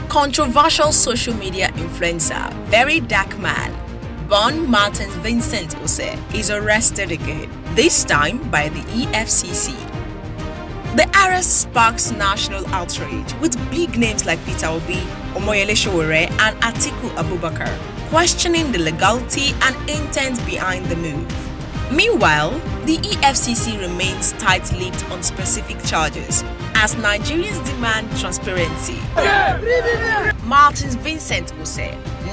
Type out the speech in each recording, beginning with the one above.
Controversial social media influencer VeryDarkMan, born Martin Vincent Ose, is arrested again, this time by the EFCC. The arrest sparks national outrage, with big names like Peter Obi, Omoyele Sowore, and Atiku Abubakar questioning the legality and intent behind the move. Meanwhile, the EFCC remains tight-lipped on specific charges as Nigerians demand transparency. Martin Vincent Ose,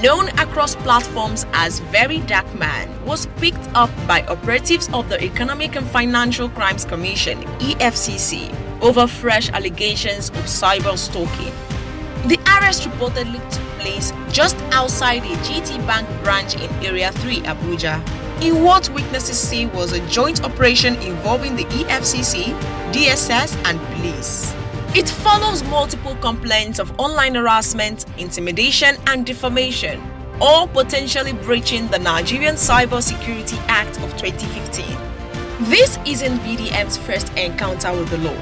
known across platforms as VeryDarkMan, was picked up by operatives of the Economic and Financial Crimes Commission (EFCC) over fresh allegations of cyber stalking. The arrest reportedly took place just outside a GT Bank branch in Area 3, Abuja, in what witnesses say was a joint operation involving the EFCC, DSS, and police. It follows multiple complaints of online harassment, intimidation, and defamation, all potentially breaching the Nigerian Cyber Security Act of 2015. This isn't VDM's first encounter with the law.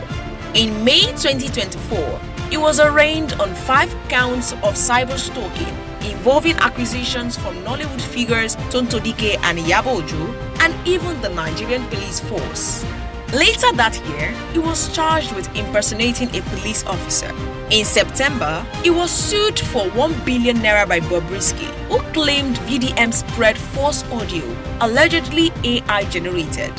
In May 2024, he was arraigned on 5 counts of cyber stalking involving acquisitions from Nollywood figures Tonto Dike and Iyabo Ojo, and even the Nigerian police force. Later that year, he was charged with impersonating a police officer. In September, he was sued for 1 billion naira by Bobrisky, who claimed VDM spread false audio, allegedly AI generated.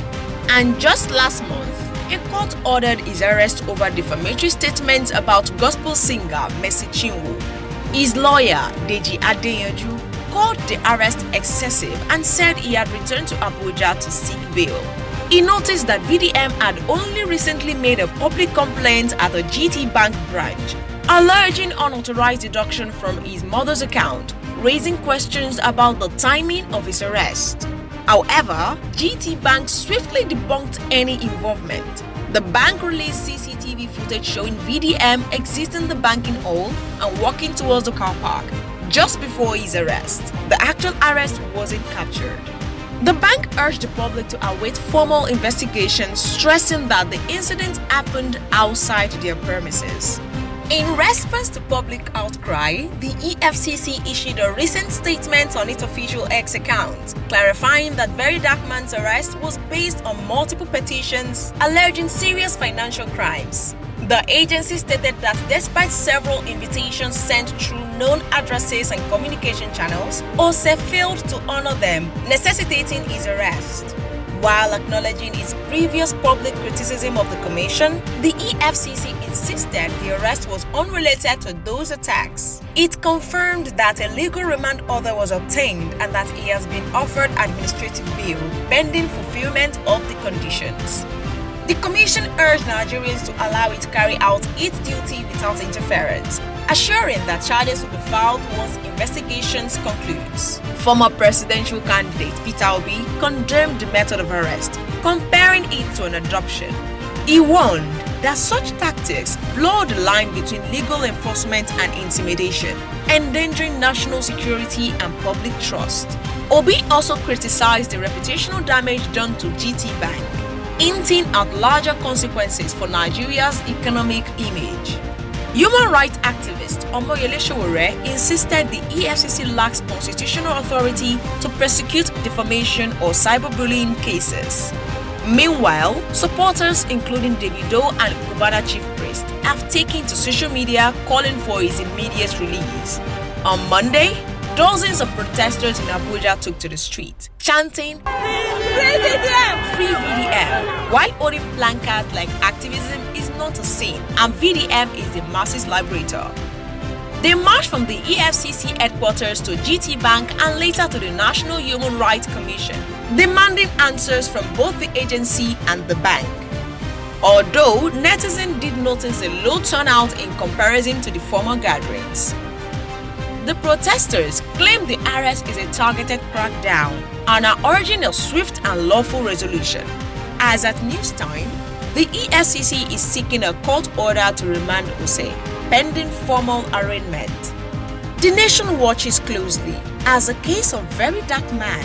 And just last month, a court ordered his arrest over defamatory statements about gospel singer Mercy Chinwo. His lawyer, Deji Adeyanju, called the arrest excessive and said he had returned to Abuja to seek bail. He noticed that VDM had only recently made a public complaint at the GT Bank branch, alleging unauthorized deduction from his mother's account, raising questions about the timing of his arrest. However, GT Bank swiftly debunked any involvement. The bank released CCTV footage showing VDM exiting the banking hall and walking towards the car park just before his arrest. The actual arrest wasn't captured. The bank urged the public to await formal investigation, stressing that the incident happened outside their premises. In response to public outcry, the EFCC issued a recent statement on its official X account, clarifying that VeryDarkMan's arrest was based on multiple petitions alleging serious financial crimes. The agency stated that despite several invitations sent through known addresses and communication channels, Ose failed to honor them, necessitating his arrest. While acknowledging its previous public criticism of the commission, the EFCC insisted the arrest was unrelated to those attacks. It confirmed that a legal remand order was obtained and that he has been offered administrative bail pending fulfillment of the conditions. The commission urged Nigerians to allow it to carry out its duty without interference, assuring that charges will be filed once investigations concludes. Former presidential candidate Peter Obi condemned the method of arrest, comparing it to an adoption. He warned that such tactics blur the line between legal enforcement and intimidation, endangering national security and public trust. Obi also criticized the reputational damage done to GT Bank, hinting at larger consequences for Nigeria's economic image. Human rights activist Omoyele Sowore insisted the EFCC lacks constitutional authority to prosecute defamation or cyberbullying cases. Meanwhile, supporters including Davido and Cubana chief priest have taken to social media calling for his immediate release. On Monday, dozens of protesters in Abuja took to the street, chanting, "Free VDM! Free VDM!" while holding placards like "Activism is not a sin" and "VDM is the masses' liberator." They marched from the EFCC headquarters to GT Bank and later to the National Human Rights Commission, demanding answers from both the agency and the bank. Although netizens did notice a low turnout in comparison to the former gatherings. The protesters claim the arrest is a targeted crackdown and are urging a swift and lawful resolution. As at news time, the EFCC is seeking a court order to remand Ose, pending formal arraignment. The nation watches closely as the case of VeryDarkMan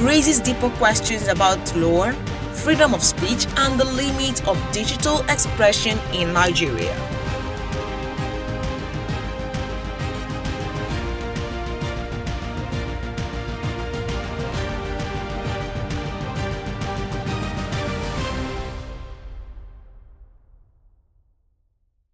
raises deeper questions about law, freedom of speech, and the limits of digital expression in Nigeria.